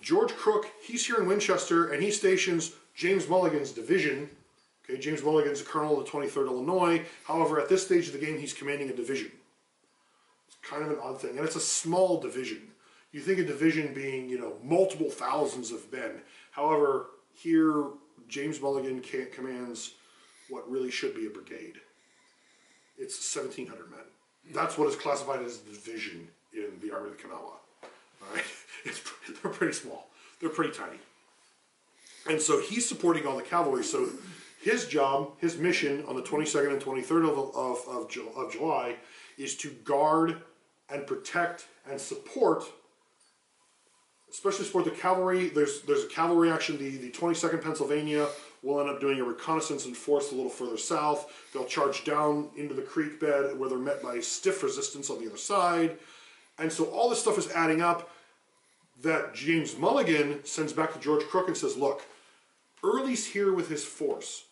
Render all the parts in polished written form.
George Crook, he's here in Winchester, and he stations James Mulligan's division. Okay, James Mulligan's a colonel of the 23rd Illinois. However, at this stage of the game, he's commanding a division. It's kind of an odd thing, and it's a small division. You think a division being, you know, multiple thousands of men. However, here, James Mulligan commands what really should be a brigade. It's 1,700 men. That's what is classified as a division in the Army of the Kanawha. All right? They're pretty small. They're pretty tiny. And so he's supporting all the cavalry. So his job, his mission on the 22nd and 23rd of July is to guard and protect and support, especially support the cavalry. There's a cavalry action. The 22nd Pennsylvania will end up doing a reconnaissance and force a little further south. They'll charge down into the creek bed where they're met by stiff resistance on the other side. And so all this stuff is adding up that James Mulligan sends back to George Crook and says, look, Early's here with his force.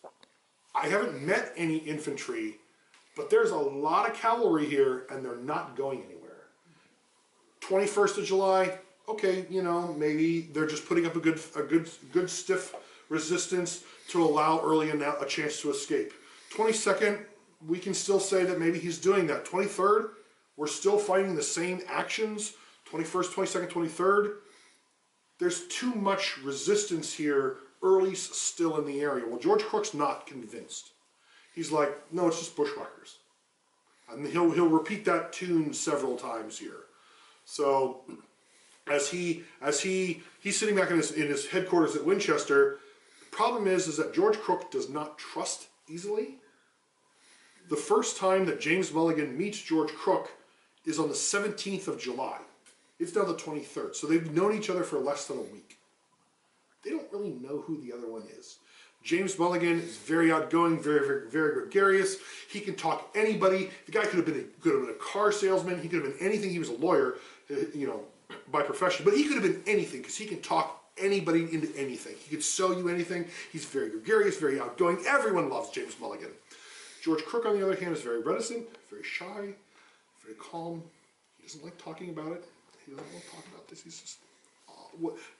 I haven't met any infantry, but there's a lot of cavalry here and they're not going anywhere. 21st of July, okay, you know, maybe they're just putting up a good stiff resistance to allow Early a chance to escape. 22nd, we can still say that maybe he's doing that. 23rd, we're still fighting the same actions. 21st, 22nd, 23rd, there's too much resistance here. Early's still in the area. Well, George Crook's not convinced. He's like, no, it's just bushwhackers. And he'll repeat that tune several times here. So as he's sitting back in his headquarters at Winchester, the problem is that George Crook does not trust easily. The first time that James Mulligan meets George Crook is on the 17th of July. It's now the 23rd, so they've known each other for less than a week. They don't really know who the other one is. James Mulligan is very outgoing, very gregarious. He can talk anybody. The guy could have been a car salesman. He could have been anything. He was a lawyer, you know, by profession. But he could have been anything because he can talk anybody into anything. He could sell you anything. He's very gregarious, very outgoing. Everyone loves James Mulligan. George Crook, on the other hand, is very reticent, very shy, very calm. He doesn't like talking about it. He doesn't want to talk about this. He's just...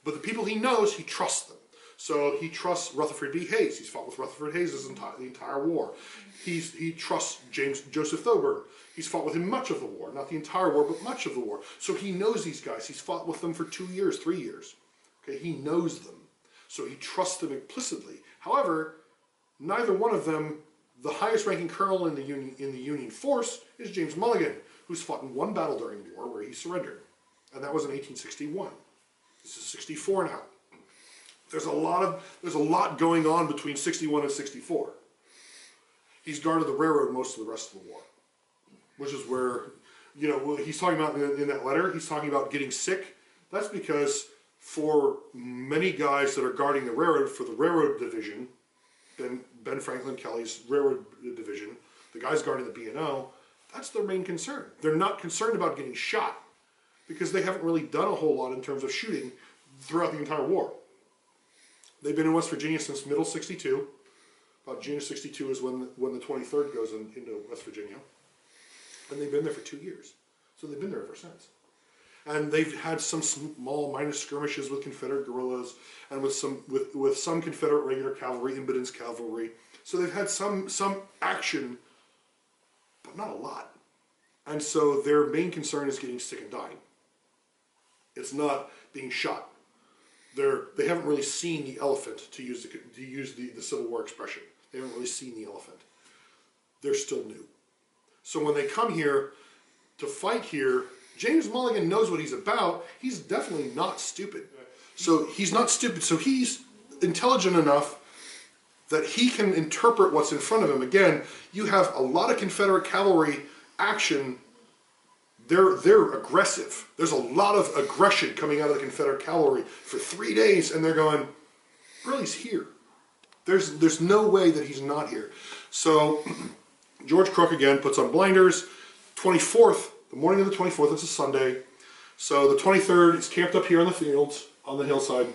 but the people he knows, he trusts them. So he trusts Rutherford B. Hayes. He's fought with Rutherford Hayes the entire war. He trusts Joseph Thoburn. He's fought with him much of the war. Not the entire war, but much of the war. So he knows these guys. He's fought with them for 2 years, 3 years. Okay, he knows them. So he trusts them implicitly. However, neither one of them, the highest ranking colonel in the Union force is James Mulligan, who's fought in one battle during the war where he surrendered. And that was in 1861. This is 64 now. There's a lot going on between 61 and 64. He's guarded the railroad most of the rest of the war, which is where, you know, he's talking about in that letter, he's talking about getting sick. That's because for many guys that are guarding the railroad for the railroad division, Ben Franklin Kelly's railroad division, the guys guarding the B&O, that's their main concern. They're not concerned about getting shot because they haven't really done a whole lot in terms of shooting throughout the entire war. They've been in West Virginia since middle 62. About June of 62 is when the 23rd goes into West Virginia. And they've been there for 2 years. So they've been there ever since. And they've had some small minor skirmishes with Confederate guerrillas and with some Confederate regular cavalry, Impoten's cavalry. So they've had some action, but not a lot. And so their main concern is getting sick and dying. It's not being shot. They haven't really seen the elephant, to use the Civil War expression. They haven't really seen the elephant. They're still new. So when they come here to fight here, James Mulligan knows what he's about. He's definitely not stupid. So he's not stupid. So he's intelligent enough that he can interpret what's in front of him. Again, you have a lot of Confederate cavalry action. They're aggressive. There's a lot of aggression coming out of the Confederate cavalry for 3 days, and they're going, Early's here. There's no way that he's not here. So George Crook again puts on blinders. 24th, the morning of the 24th, it's a Sunday. So the 23rd is camped up here in the fields, on the hillside.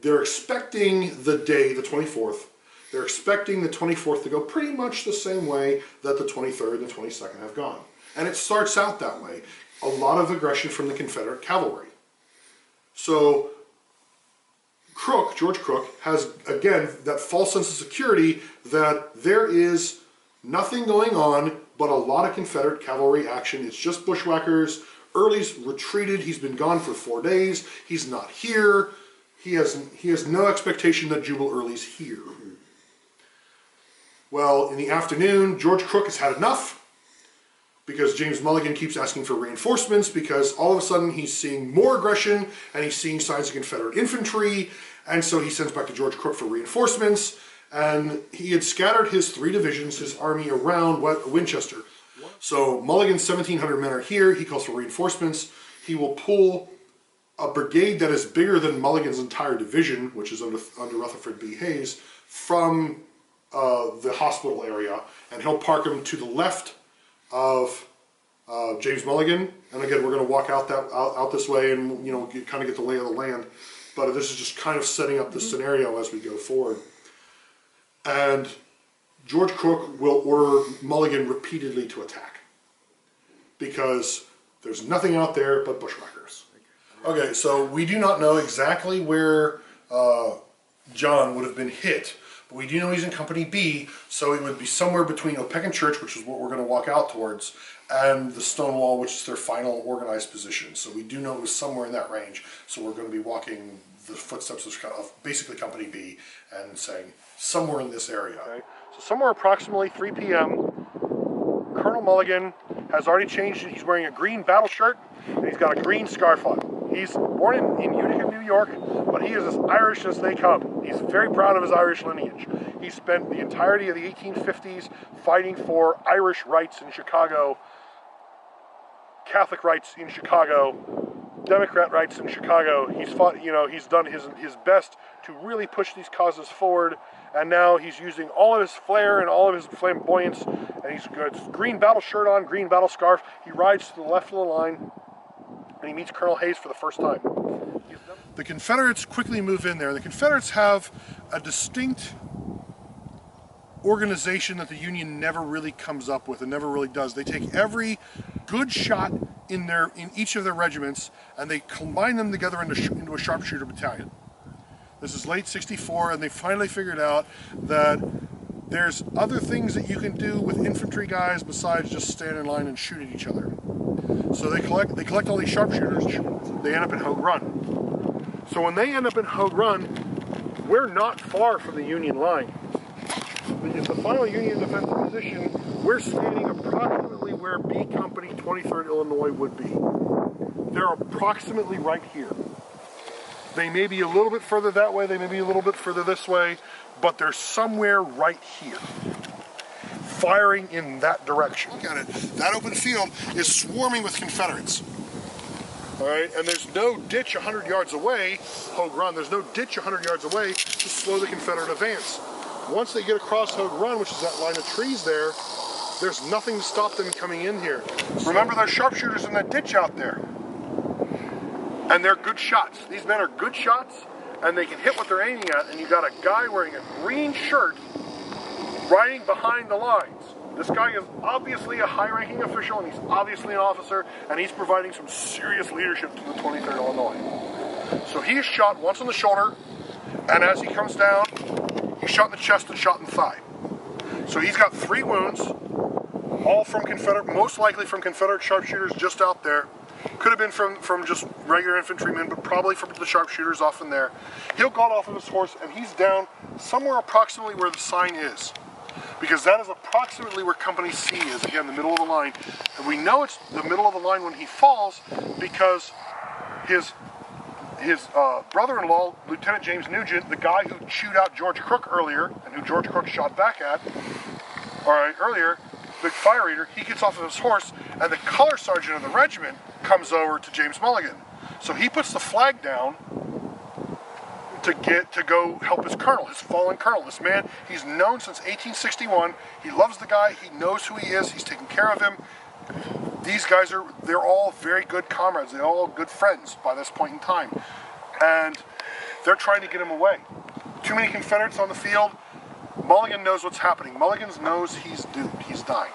They're expecting the day, the 24th. They're expecting the 24th to go pretty much the same way that the 23rd and the 22nd have gone. And it starts out that way. A lot of aggression from the Confederate cavalry. So Crook, George Crook, has, again, that false sense of security that there is nothing going on but a lot of Confederate cavalry action. It's just bushwhackers. Early's retreated. He's been gone for 4 days. He's not here. He has no expectation that Jubal Early's here. Well, in the afternoon, George Crook has had enough because James Mulligan keeps asking for reinforcements because all of a sudden he's seeing more aggression and he's seeing signs of Confederate infantry, and so he sends back to George Crook for reinforcements, and he had scattered his 3 divisions, his army, around Winchester. So Mulligan's 1,700 men are here. He calls for reinforcements. He will pull a brigade that is bigger than Mulligan's entire division, which is under Rutherford B. Hayes, from the hospital area, and he'll park him to the left of James Mulligan. And again, we're going to walk out this way and kind of get the lay of the land. But this is just kind of setting up the scenario as we go forward. And George Crook will order Mulligan repeatedly to attack because there's nothing out there but bushwhackers. Okay, so we do not know exactly where John would have been hit, but we do know he's in Company B, so it would be somewhere between Opequon Church, which is what we're going to walk out towards, and the stone wall, which is their final organized position. So we do know it was somewhere in that range, so we're going to be walking the footsteps of basically Company B and saying somewhere in this area. Okay. So somewhere approximately 3 p.m., Colonel Mulligan has already changed. He's wearing a green battle shirt, and he's got a green scarf on. He's born in Utica, New York, but he is as Irish as they come. He's very proud of his Irish lineage. He spent the entirety of the 1850s fighting for Irish rights in Chicago, Catholic rights in Chicago, Democrat rights in Chicago. He's fought, he's done his best to really push these causes forward, and now he's using all of his flair and all of his flamboyance, and he's got his green battle shirt on, green battle scarf. He rides to the left of the line, and he meets Colonel Hayes for the first time. The Confederates quickly move in there. The Confederates have a distinct organization that the Union never really comes up with and never really does. They take every good shot in each of their regiments and they combine them together into a sharpshooter battalion. This is late '64, and they finally figured out that there's other things that you can do with infantry guys besides just stand in line and shoot at each other. So they collect all these sharpshooters. They end up in Hogue Run. So when they end up in Hogue Run, we're not far from the Union line. The final Union defensive position, we're standing approximately where B Company, 23rd Illinois would be. They're approximately right here. They may be a little bit further that way, they may be a little bit further this way, but they're somewhere right here, firing in that direction. Look at it. That open field is swarming with Confederates. All right, and there's no ditch 100 yards away, Hogue Run, there's no ditch 100 yards away to slow the Confederate advance. Once they get across Hogue Run, which is that line of trees there, there's nothing to stop them coming in here. Remember, there's sharpshooters in that ditch out there. And they're good shots. These men are good shots, and they can hit what they're aiming at, and you got a guy wearing a green shirt riding behind the lines. This guy is obviously a high-ranking official, and he's obviously an officer, and he's providing some serious leadership to the 23rd Illinois. So he is shot once on the shoulder, and as he comes down, he's shot in the chest and shot in the thigh. So he's got 3 wounds, all from Confederate, most likely from Confederate sharpshooters just out there. Could have been from just regular infantrymen, but probably from the sharpshooters off in there. He'll got off of his horse, and he's down somewhere approximately where the sign is, because that is approximately where Company C is, again, the middle of the line. And we know it's the middle of the line when he falls because his brother-in-law, Lieutenant James Nugent, the guy who chewed out George Crook earlier, and who George Crook shot back at, earlier, the fire eater, he gets off of his horse, and the color sergeant of the regiment comes over to James Mulligan. So he puts the flag down to go help his colonel, his fallen colonel. This man, he's known since 1861. He loves the guy. He knows who he is. He's taking care of him. These guys they're all very good comrades. They're all good friends by this point in time. And they're trying to get him away. Too many Confederates on the field. Mulligan knows what's happening. Mulligan knows he's doomed. He's dying.